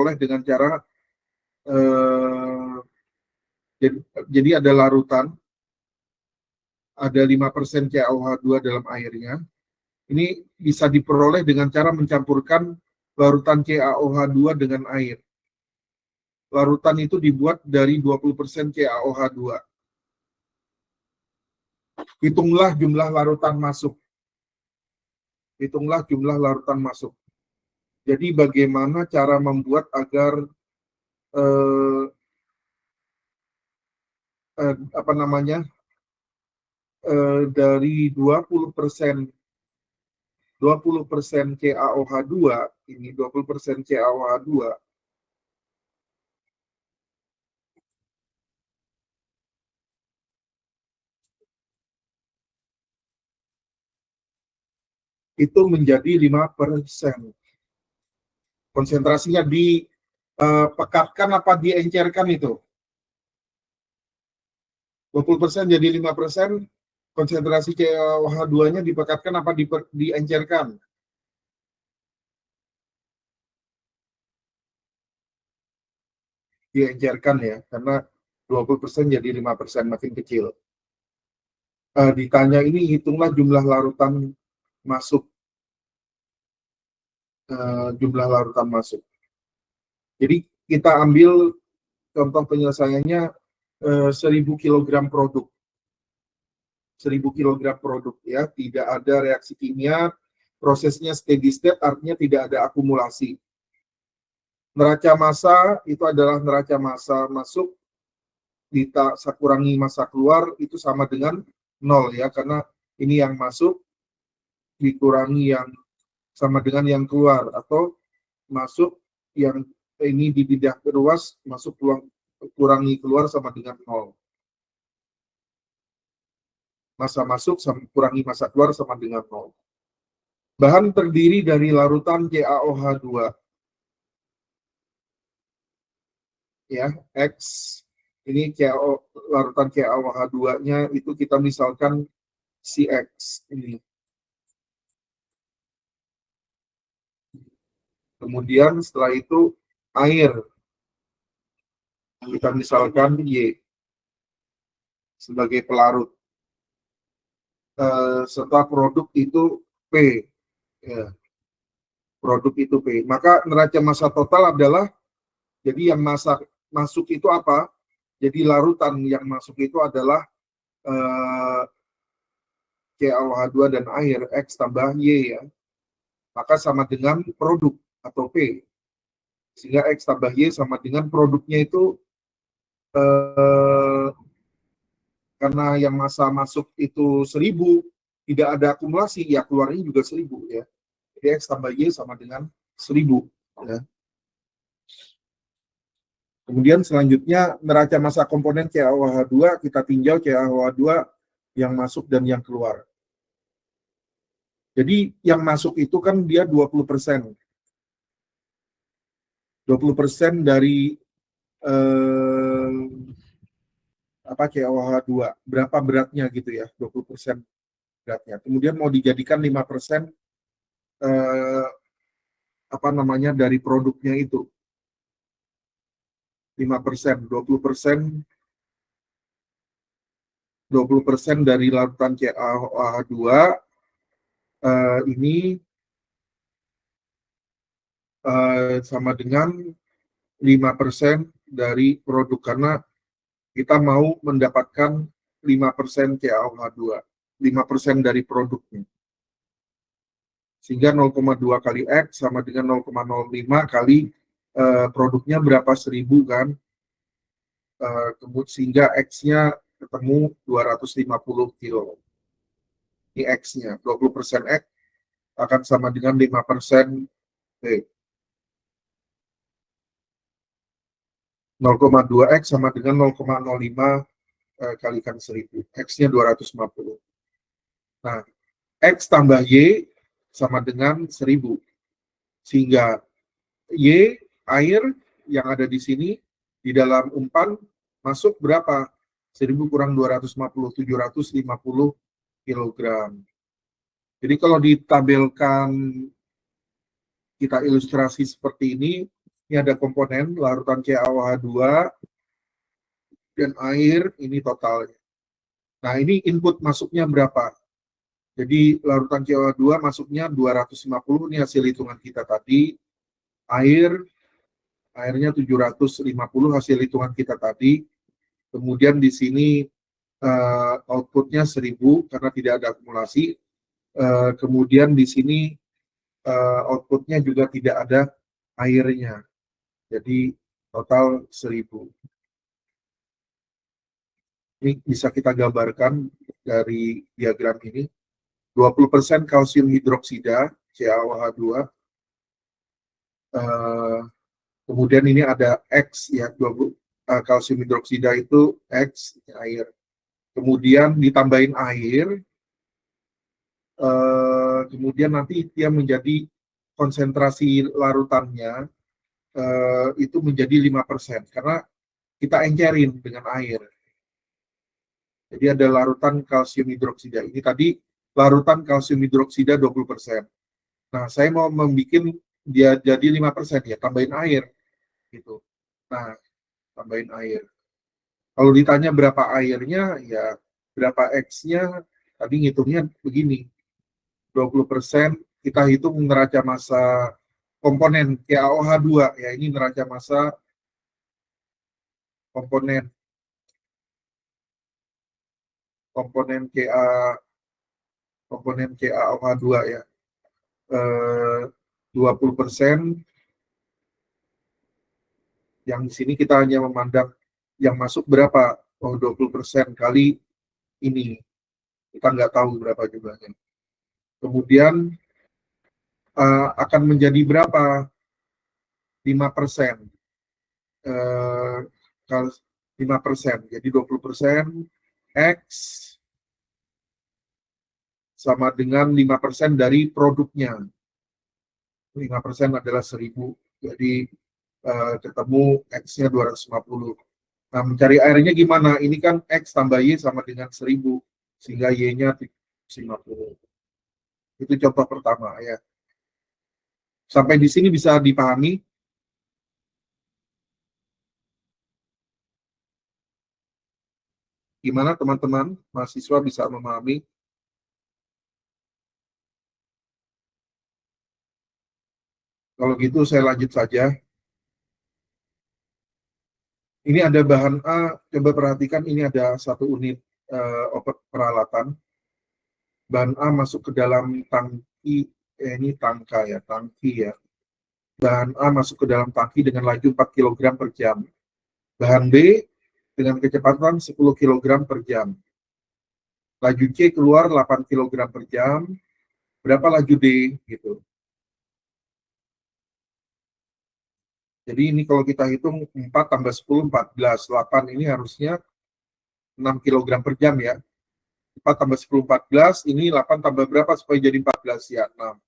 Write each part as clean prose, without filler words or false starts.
oleh dengan cara jadi ada larutan, ada 5% CaOH2 dalam airnya. Ini bisa diperoleh dengan cara mencampurkan larutan CaOH2 dengan air. Larutan itu dibuat dari 20% CaOH2. Hitunglah jumlah larutan masuk. Hitunglah jumlah larutan masuk. Jadi bagaimana cara membuat agar dari 20% CaOH2 ini 20% CaOH2 itu menjadi 5%. Konsentrasinya dipekatkan apa diencerkan itu? 20% jadi 5%, konsentrasi CaOH2-nya dipekatkan apa diencerkan? Diencerkan ya, karena 20% jadi 5%, makin kecil. Ditanya ini, hitunglah jumlah larutan masuk. Jadi kita ambil contoh penyelesaiannya 1000 kg produk. 1000 kg produk ya, tidak ada reaksi kimia, prosesnya steady state, artinya tidak ada akumulasi. Neraca massa itu adalah neraca massa masuk kurangi massa keluar, itu sama dengan 0 ya, karena ini yang masuk dikurangi yang sama dengan yang keluar, atau masuk yang ini dibidah ruas, masuk kurangi keluar sama dengan 0. Massa masuk kurangi massa keluar sama dengan 0. Bahan terdiri dari larutan CaOH2 ya, X ini larutan CaOH2-nya itu kita misalkan CX ini. Kemudian setelah itu air kita misalkan Y sebagai pelarut. Serta produk itu P ya. Produk itu P. Maka neraca massa total adalah, jadi yang masuk itu apa? Jadi larutan yang masuk itu adalah CaOH2 dan air, X tambah Y ya. Maka sama dengan produk atau P. Sehingga X tambah Y sama dengan produknya itu, karena yang massa masuk itu 1000, tidak ada akumulasi, ya keluarnya juga 1000 ya. Jadi X tambah Y sama dengan 1000 ya. Kemudian selanjutnya neraca massa komponen CaOH2, kita tinjau CaOH2 yang masuk dan yang keluar. Jadi yang masuk itu kan dia 20%. 20% dari CaOH2. Berapa beratnya gitu ya, 20% beratnya. Kemudian mau dijadikan 5% dari produknya itu. 5%, 20% dari larutan CaOH2 ini sama dengan 5% dari produk, karena kita mau mendapatkan 5% CaOH2, 5% dari produknya. Sehingga 0,2 kali X sama dengan 0,05 kali produknya berapa, 1000 kan. Sehingga X-nya ketemu 250 kilo. Ini X-nya, 20% X akan sama dengan 5% P. 0,2 X sama dengan 0,05 kalikan 1000. X-nya 250. Nah, X tambah Y sama dengan 1000. Sehingga Y, air yang ada di sini, di dalam umpan, masuk berapa? 1000 kurang 250, 750 kg. Jadi kalau ditabelkan, kita ilustrasi seperti ini, Ini ada komponen larutan CaOH2 dan air, ini totalnya. Nah, ini input masuknya berapa? Jadi larutan CaOH2 masuknya 250, ini hasil hitungan kita tadi. Airnya 750 hasil hitungan kita tadi. Kemudian di sini outputnya 1000 karena tidak ada akumulasi. Kemudian di sini outputnya juga tidak ada airnya. Jadi total 1000. Ini bisa kita gambarkan dari diagram ini. 20% kalsium hidroksida, CaOH2. Kemudian ini ada X ya, kalsium hidroksida itu X, air. Kemudian ditambahin air, kemudian nanti dia menjadi konsentrasi larutannya itu menjadi 5%, karena kita encerin dengan air. Jadi ada larutan kalsium hidroksida. Ini tadi larutan kalsium hidroksida 20%. Nah, saya mau membuat dia jadi 5%, ya tambahin air. Gitu. Nah, tambahin air. Kalau ditanya berapa airnya, ya berapa X-nya, tadi ngitungnya begini. 20%, kita hitung neraca massa komponen CaOH2, ya ini neraca massa komponen CaOH2 ya. 20%, yang di sini kita hanya memandang yang masuk berapa. Oh, 20% kali ini. Kita nggak tahu berapa jumlahnya. Kemudian akan menjadi berapa? 5%. 5%. Jadi 20% X sama dengan 5% dari produknya. 5% adalah 1000. Jadi ketemu X-nya 250. Nah, mencari airnya gimana? Ini kan X tambah Y sama dengan 1000. Sehingga Y-nya 50. Itu contoh pertama ya. Sampai di sini bisa dipahami? Gimana teman-teman? Mahasiswa bisa memahami? Kalau gitu saya lanjut saja. Ini ada bahan A, coba perhatikan ini ada satu unit peralatan. Bahan A masuk ke dalam tangki, ini tangka ya, tangki ya. Bahan A masuk ke dalam tangki dengan laju 4 kg per jam. Bahan B dengan kecepatan 10 kg per jam. Laju C keluar 8 kg per jam. Berapa laju D? Gitu. Jadi ini kalau kita hitung 4 tambah 10, 14. 8 ini harusnya 6 kg per jam ya. 4 tambah 10, 14. Ini 8 tambah berapa supaya jadi 14? Ya, 6.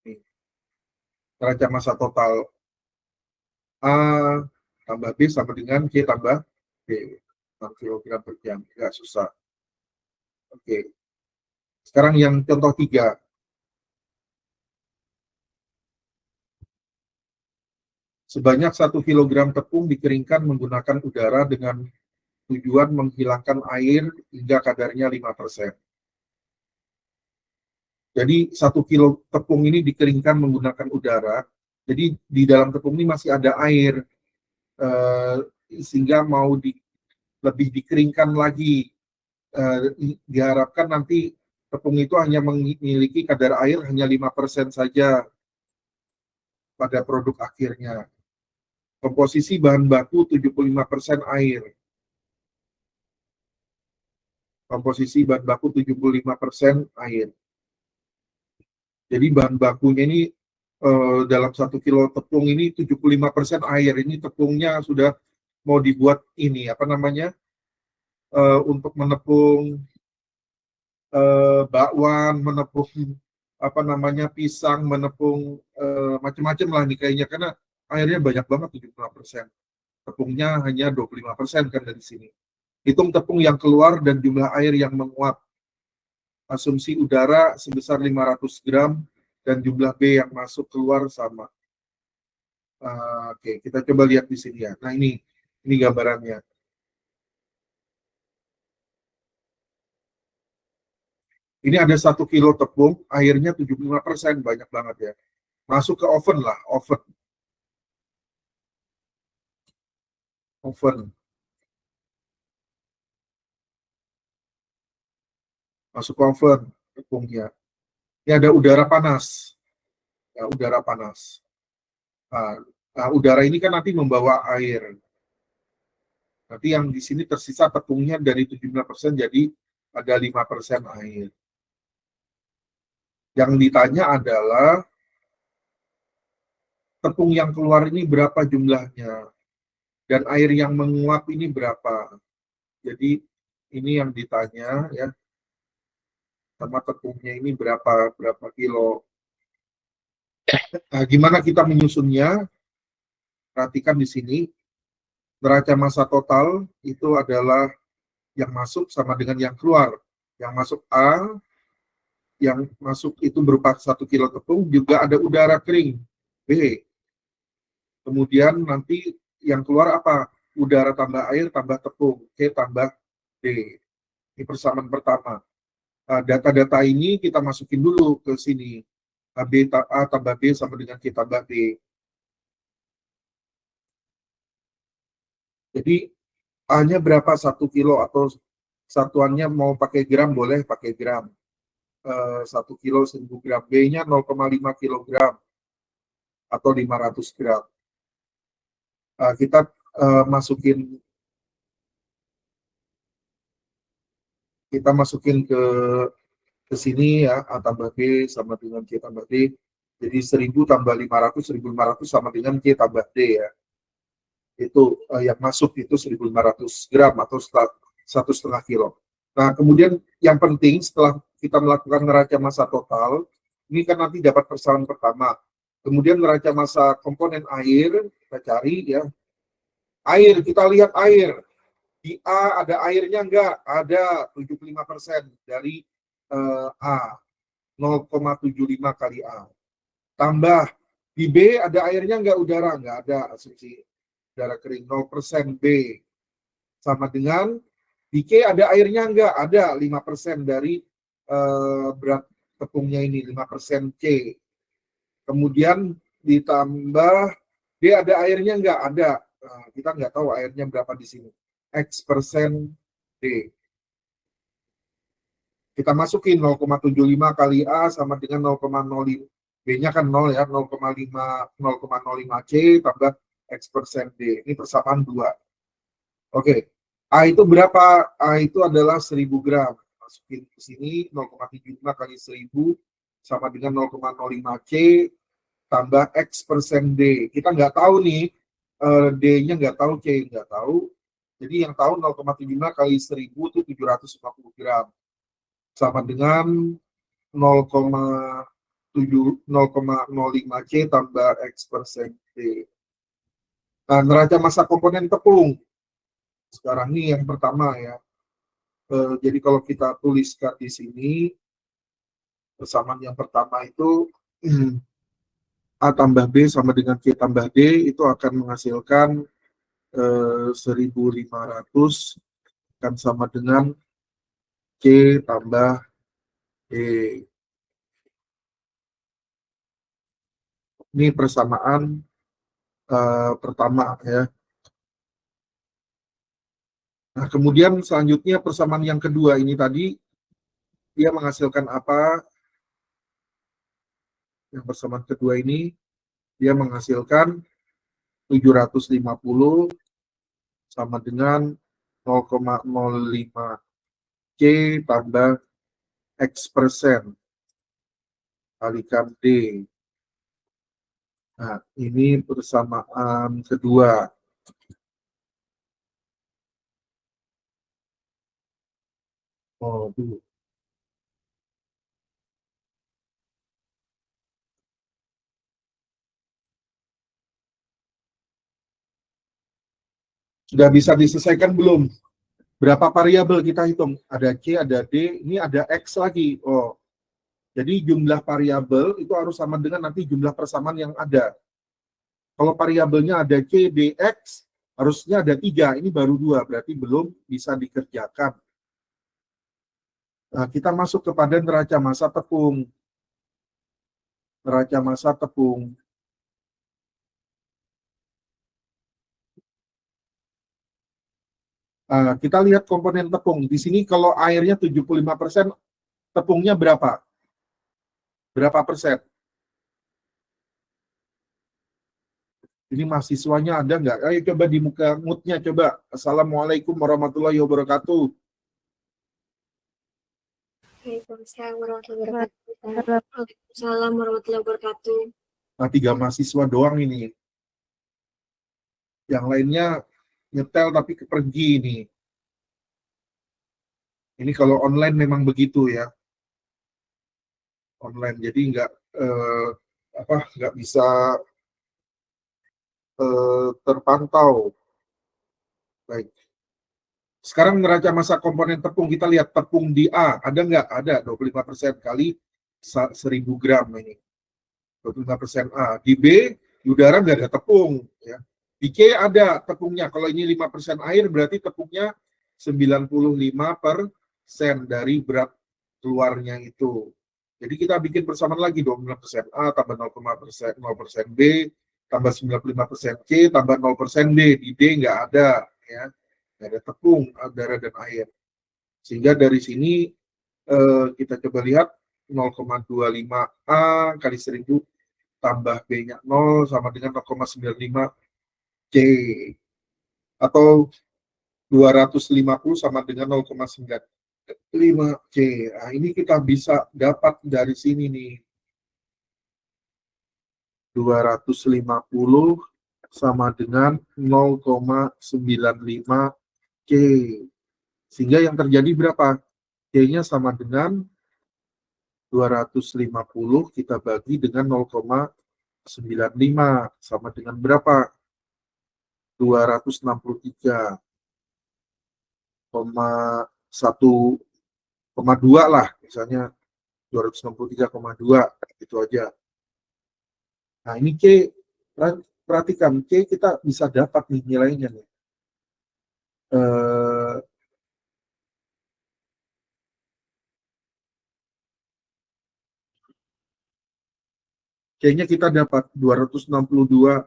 Nih. Neraca massa total A tambah B sama dengan C tambah B. 6 kg per jam. Nggak susah. Oke. Sekarang yang contoh 3. Sebanyak 1 kg tepung dikeringkan menggunakan udara dengan tujuan menghilangkan air hingga kadarnya 5%. Jadi 1 kilo tepung ini dikeringkan menggunakan udara. Jadi di dalam tepung ini masih ada air, sehingga mau lebih dikeringkan lagi. Diharapkan nanti tepung itu hanya memiliki kadar air hanya 5% saja pada produk akhirnya. Komposisi bahan baku 75% air. Komposisi bahan baku 75% air. Jadi bahan bakunya ini dalam 1 kilo tepung ini 75% air. Ini tepungnya sudah mau dibuat ini apa namanya, untuk menepung bakwan, menepung apa namanya pisang, menepung macam-macam lah nih kayaknya, karena airnya banyak banget 75%. Tepungnya hanya 25% kan dari sini. Hitung tepung yang keluar dan jumlah air yang menguap. Asumsi udara sebesar 500 gram dan jumlah B yang masuk keluar sama. Oke, kita coba lihat di sini ya. Nah, ini gambarannya. Ini ada 1 kilo tepung, airnya 75%, banyak banget ya. Masuk ke oven lah, oven. Masuk ke oven tepungnya. Ini ada udara panas, ya, udara panas. Udara ini kan nanti membawa air. Nanti yang di sini tersisa tepungnya dari 75% jadi ada 5% air. Yang ditanya adalah tepung yang keluar ini berapa jumlahnya dan air yang menguap ini berapa. Jadi ini yang ditanya ya, sama tepungnya ini berapa kilo. Nah, gimana kita menyusunnya? Perhatikan di sini, neraca massa total itu adalah yang masuk sama dengan yang keluar. Yang masuk A, yang masuk itu berupa 1 kilo tepung, juga ada udara kering B. Kemudian nanti yang keluar apa? Udara tambah air tambah tepung, C tambah D. Ini persamaan pertama. Data-data ini kita masukin dulu ke sini. A tambah B sama dengan C tambah D. Jadi A-nya berapa? 1 kilo atau satuannya mau pakai gram boleh pakai gram. 1 kilo 1000 gram. B-nya 0,5 kilogram atau 500 gram. Kita masukin ke sini ya, A tambah B sama dengan C tambah D. Jadi 1000 tambah 500, 1500 sama dengan C tambah D ya. Itu yang masuk itu 1500 gram atau 1,5 kilo. Nah, kemudian yang penting setelah kita melakukan neraca massa total, ini kan nanti dapat persamaan pertama. Kemudian neraca massa komponen air, kita cari ya. Air, kita lihat air. Di A ada airnya enggak? Ada 75% dari A. 0,75 kali A. Tambah di B ada airnya enggak? Udara? Enggak ada asumsi udara kering. 0% B. Sama dengan di K ada airnya enggak? Ada 5% dari berat tepungnya ini, 5% C. Kemudian ditambah D ada airnya enggak? Ada. Kita enggak tahu airnya berapa di sini. X persen D. Kita masukin 0,75 kali A sama dengan 0,05. B-nya kan 0 ya, 0,05 C tambah X persen D. Ini persamaan 2. Oke. A itu berapa? A itu adalah 1000 gram. Masukin ke sini 0,75 kali 1000 sama dengan 0,05 C tambah X persen D. Kita nggak tahu nih, D-nya nggak tahu, C nggak tahu. Jadi yang tahu 0,75 kali 1000 itu 750 gram. Sama dengan 0,05 C tambah X persen D. Nah, neraca massa komponen tepung. Sekarang ini yang pertama ya. Jadi kalau kita tuliskan di sini, persamaan yang pertama itu A tambah B sama dengan C tambah D itu akan menghasilkan 1500 akan sama dengan C tambah D. Ini persamaan pertama ya. Nah, kemudian selanjutnya persamaan yang kedua ini tadi dia menghasilkan apa? Yang persamaan kedua ini dia menghasilkan 750 sama dengan 0,05 C tambah X persen kalikan D. Nah, ini persamaan kedua. Oh, dulu. Sudah bisa diselesaikan belum? Berapa variabel kita hitung? Ada C, ada D, ini ada X lagi. Oh, jadi jumlah variabel itu harus sama dengan nanti jumlah persamaan yang ada. Kalau variabelnya ada C, D, X, harusnya ada 3, ini baru 2, berarti belum bisa dikerjakan. Nah, kita masuk kepada neraca massa tepung. Neraca massa tepung. Kita lihat komponen tepung. Di sini kalau airnya 75%, tepungnya berapa? Berapa persen? Ini mahasiswanya ada nggak? Ayo coba di muka mute-nya coba. Assalamualaikum warahmatullahi wabarakatuh. Waalaikumsalam warahmatullahi wabarakatuh. Waalaikumsalam warahmatullahi wabarakatuh. Nah, 3 mahasiswa doang ini. Yang lainnya nyetel tapi pergi ini. Ini kalau online memang begitu ya. Online, jadi nggak bisa terpantau. Baik. Sekarang neraca massa komponen tepung, kita lihat tepung di A, ada nggak? Ada, 25% kali 1000 gram ini. 25% A. Di B, di udara nggak ada tepung. Ya. Di C ada tepungnya. Kalau ini 5% air, berarti tepungnya 95% dari berat keluarnya itu. Jadi kita bikin persamaan lagi, 25% A tambah 0,0% B, tambah 95% C, tambah 0% D. Di D nggak ada. Ya. Nggak ada tepung, udara dan air. Sehingga dari sini kita coba lihat 0,25 A kali 1000 tambah B-nya 0 sama dengan 0,95 C. Atau 250 sama dengan 0,95 C. Nah, ini kita bisa dapat dari sini nih. 250 sama dengan 0,95 C. Sehingga yang terjadi berapa? C-nya sama dengan 250 kita bagi dengan 0,95 sama dengan berapa? 263,1,2 lah, misalnya 263,2 itu aja. Nah, ini C, perhatikan C kita bisa dapat nih nilainya nih. C-nya kita dapat 263,2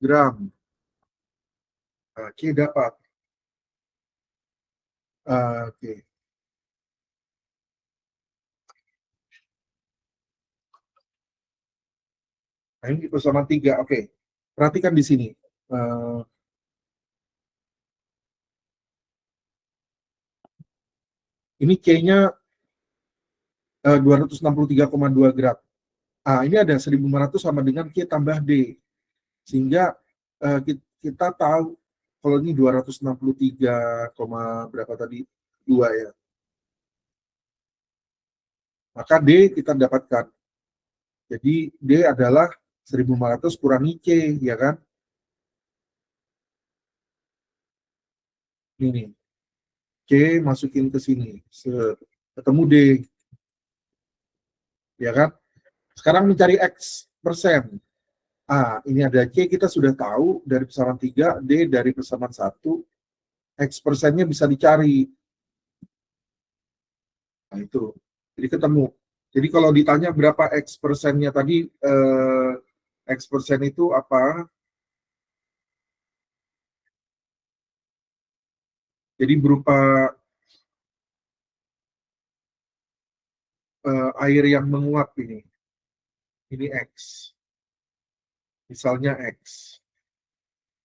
gram. Nah, C dapat. Oke. Nah, ini persamaan 3. Oke. Perhatikan di sini. Ini C-nya 263,2 gram. Ini ada 1.500 sama dengan Q tambah D. Sehingga kita tahu kalau ini 263, berapa tadi? 2 ya. Maka D kita dapatkan. Jadi D adalah 1.500 kurangi C, ya kan? Ini. C masukin ke sini. Ketemu D. Ya kan? Sekarang mencari X persen. Ini ada C, kita sudah tahu dari persamaan 3, D dari persamaan 1, X persennya bisa dicari. Nah, itu. Jadi ketemu. Jadi kalau ditanya berapa X persennya tadi, X persen itu apa? Jadi berupa air yang menguap ini. Ini X. Misalnya X.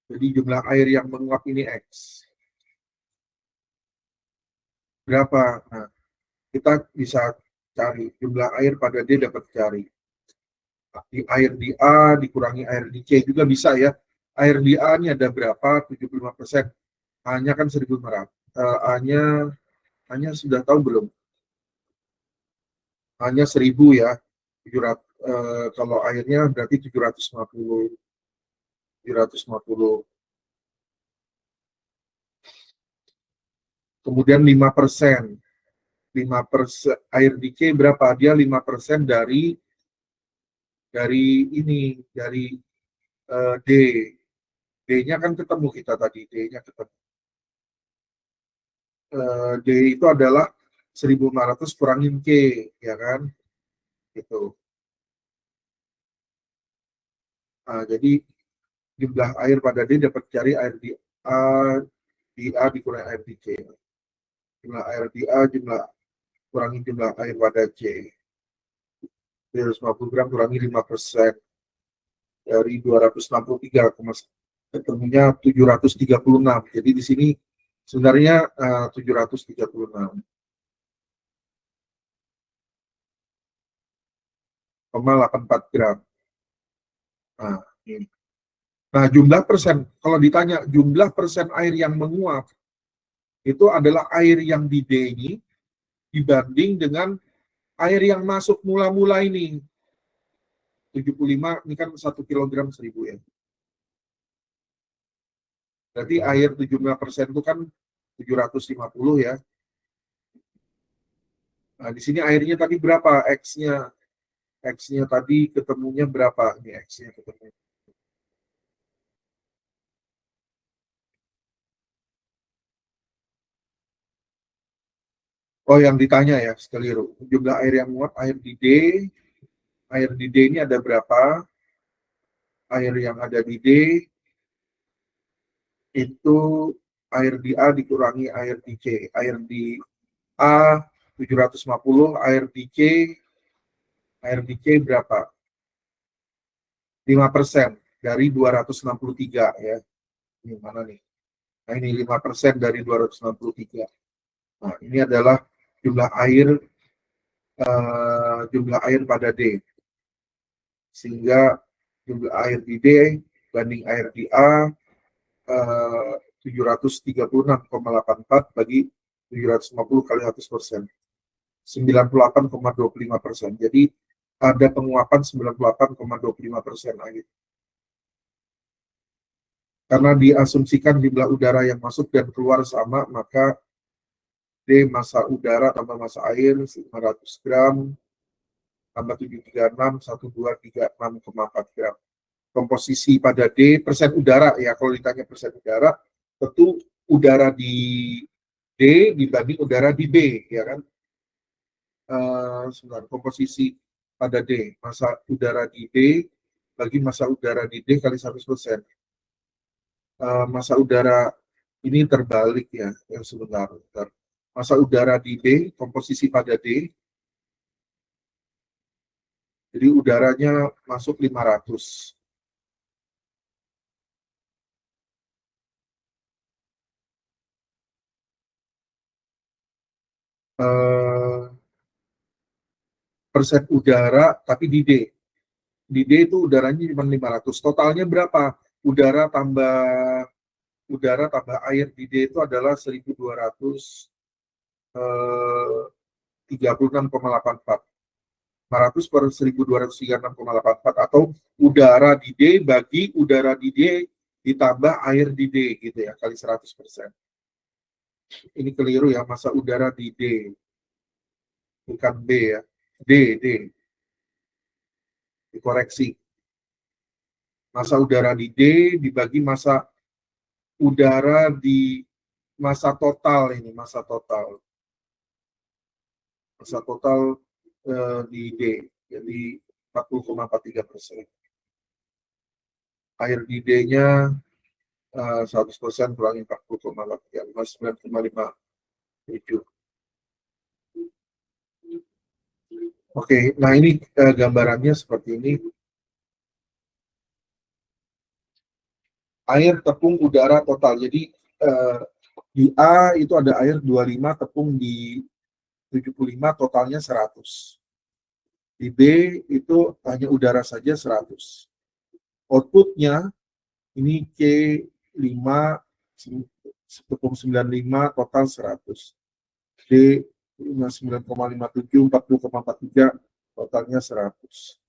Jadi jumlah air yang menguap ini X. Berapa? Nah, kita bisa cari jumlah air pada D dapat cari. Di air di A dikurangi air di C juga bisa ya. Air di A ini ada berapa? 75%. A-nya kan 1.500. A-nya sudah tahu belum? A-nya 1.000 ya. 700, kalau airnya berarti 750. 750. Kemudian 5%. 5% air di C berapa? Dia 5% dari dari ini, dari D. D-nya kan ketemu kita tadi, D-nya ketemu. D itu adalah 1.500 kurangin K, ya kan? Gitu. Nah, jadi jumlah air pada D dapat cari air di A dikurangi air di C. Jumlah air di A, kurangi jumlah air pada C. 350 gram kurangi 5% dari 263, ketemunya 736. Jadi di sini sebenarnya 736,84 gram. Nah, ini. Nah, jumlah persen, kalau ditanya jumlah persen air yang menguap, itu adalah air yang di D ini dibanding dengan air yang masuk mula-mula ini. 75, ini kan 1 kilogram 1.000 ya. Berarti air 75% itu kan 750 ya. Nah, di sini airnya tadi berapa? X-nya. X-nya tadi ketemunya berapa? Ini X-nya ketemu. Oh, yang ditanya ya, keliru. Jumlah air yang muat, air di D. Air di D ini ada berapa? Air yang ada di D itu air di A dikurangi air di C. Air di A 750, air di C berapa? 5% dari 263 ya. Ini mana nih? Nah, ini 5% dari 263. Nah, ini adalah jumlah air pada D. Sehingga jumlah air di D banding air di A 736,84 bagi 750 kali 100%. 98,25%. Jadi ada penguapan 98,25% air. Karena diasumsikan jumlah udara yang masuk dan keluar sama, maka D massa udara tambah massa air 500 gram tambah 736, 1236,4 gram. Komposisi pada D, persen udara ya, kalau ditanya persen udara, tentu udara di D dibanding udara di B, ya kan? Sebentar, komposisi pada D, massa udara di D bagi massa udara di D kali 100%. Massa udara ini terbalik ya, yang sebentar. Massa udara di D, komposisi pada D, jadi udaranya masuk 500. Persen udara, tapi di D. Di D itu udaranya cuma 500. Totalnya berapa? Udara tambah air di D itu adalah 1.236,84. 500 per 1.236,84 atau udara di D bagi udara di D ditambah air di D gitu ya, kali 100%. Ini keliru ya, massa udara di D. Bukan B ya. D. Dikoreksi. Massa udara di D dibagi massa udara di massa total ini, massa total di D, jadi 40,43%. Air di D-nya 100% kurangi 40,43, 59,57. Oke, nah ini gambarannya seperti ini. Air, tepung, udara total. Jadi di A itu ada air 25, tepung di 75, totalnya 100. Di B itu hanya udara saja 100. Outputnya ini C5, tepung 95, total 100. D 59,57, 40,43, totalnya 100.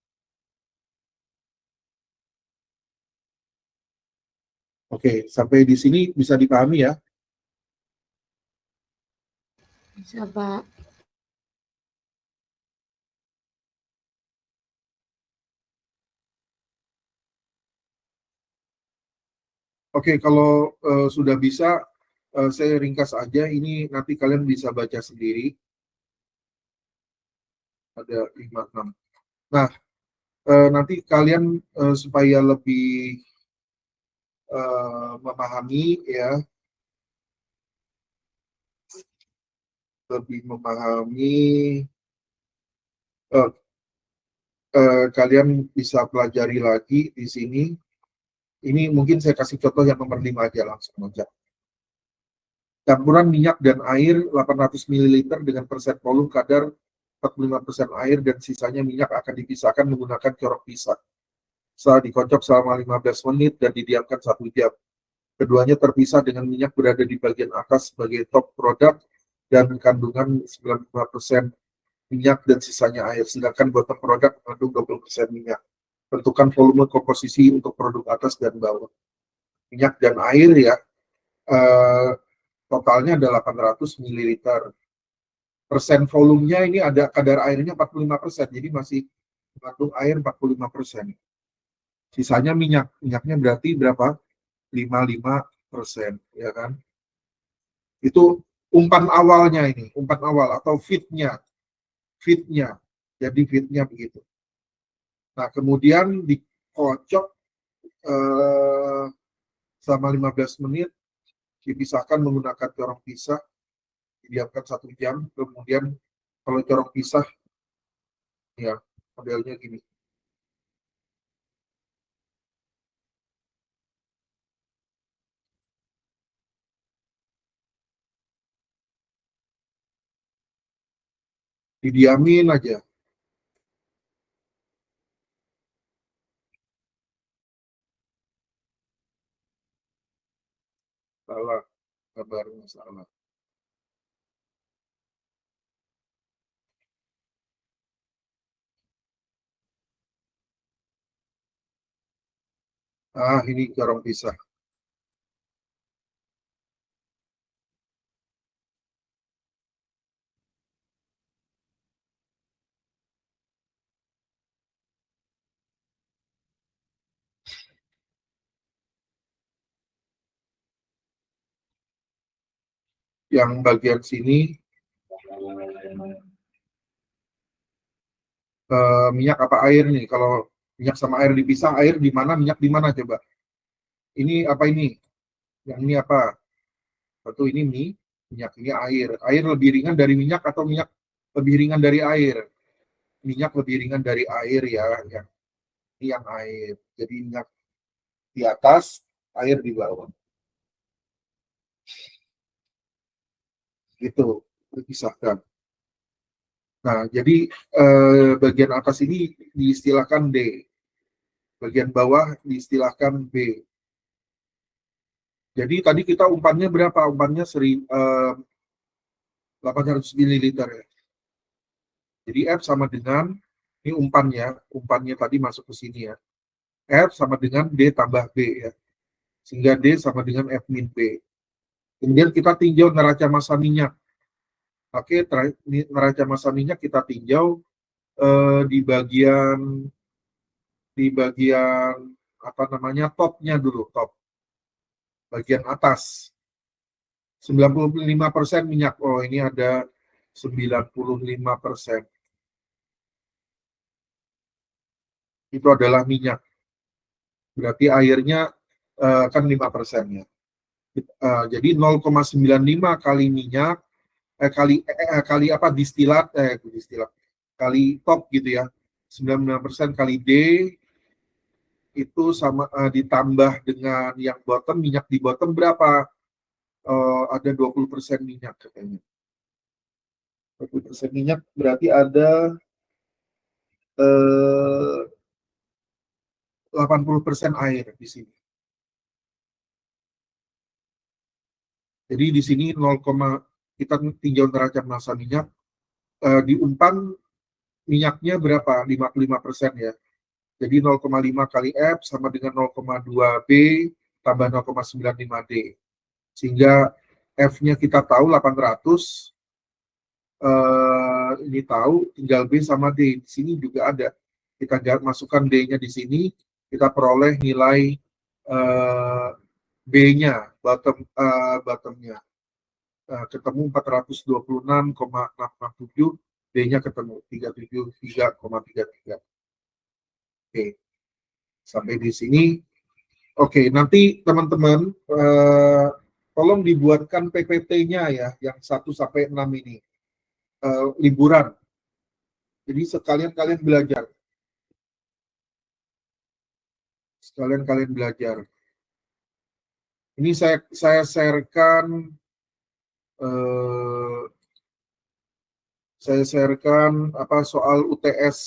Oke, sampai di sini bisa dipahami ya? Bisa, Pak. Oke, kalau sudah bisa, saya ringkas aja. Ini nanti kalian bisa baca sendiri. Ada 5, 6. Nah, nanti kalian supaya lebih memahami ya, eh, kalian bisa pelajari lagi di sini. Ini mungkin saya kasih contoh yang nomor 5 aja langsung aja. Campuran minyak dan air 800 ml dengan persen volume kadar 45% air dan sisanya minyak akan dipisahkan menggunakan corok pisah. Setelah dikocok selama 15 menit dan didiamkan 1 jam. Keduanya terpisah dengan minyak berada di bagian atas sebagai top produk dan kandungan 95% minyak dan sisanya air, sedangkan bottom produk mengandung 20% minyak. Tentukan volume komposisi untuk produk atas dan bawah. Minyak dan air ya, totalnya ada 800 ml. Persen volumenya ini ada kadar airnya 45%, jadi masih mengandung air 45%. Sisanya minyak, minyaknya berarti berapa? 55%, ya kan? Itu umpan awalnya ini, umpan awal atau fitnya. Jadi fitnya begitu. Nah, kemudian dikocok selama 15 menit, dipisahkan menggunakan corong pisah, didiamkan 1 jam, kemudian kalau corong pisah, ya modelnya gini. Didiamin aja. Salah, kabarnya salah. Ah, ini corong pisah. Yang bagian sini minyak apa air nih? Kalau minyak sama air dipisah, air di mana, minyak di mana coba? Ini apa ini? Yang ini apa? Satu ini minyak, ini air. Air lebih ringan dari minyak atau minyak lebih ringan dari air? Minyak lebih ringan dari air ya. Ini yang air. Jadi minyak di atas, air di bawah. Gitu, dipisahkan. Nah, jadi bagian atas ini diistilahkan D. Bagian bawah diistilahkan B. Jadi tadi kita umpannya berapa? Umpannya 800 ml ya. Jadi F sama dengan, ini umpannya tadi masuk ke sini ya. F sama dengan D tambah B ya. Sehingga D sama dengan F min B. Kemudian kita tinjau neraca massa minyak. Oke, neraca massa minyak kita tinjau di bagian apa namanya topnya dulu, top bagian atas. 95% minyak. Oh, ini ada 95%. Itu adalah minyak. Berarti airnya kan 5% ya. Jadi 0,95 kali minyak kali apa distilat kali top gitu ya. 99% kali D itu sama ditambah dengan yang bottom, minyak di bottom berapa? Ada 20% minyak katanya. 20% minyak berarti ada 80% air di sini. Jadi di sini 0, kita tinjau neraca massa minyak di umpan minyaknya berapa? 55% ya. Jadi 0,5 kali F sama dengan 0,2 B tambah 0,95 D. Sehingga F-nya kita tahu 800, ini tahu, tinggal B sama D. Di sini juga ada. Kita masukkan D-nya di sini, kita peroleh nilai B-nya, bottomnya. Ketemu 426,667, B-nya ketemu 373,33. Oke, sampai di sini. Oke, nanti teman-teman tolong dibuatkan PPT-nya ya, yang 1 sampai 6 ini. Liburan. Jadi sekalian kalian belajar. Ini saya sharekan soal UTS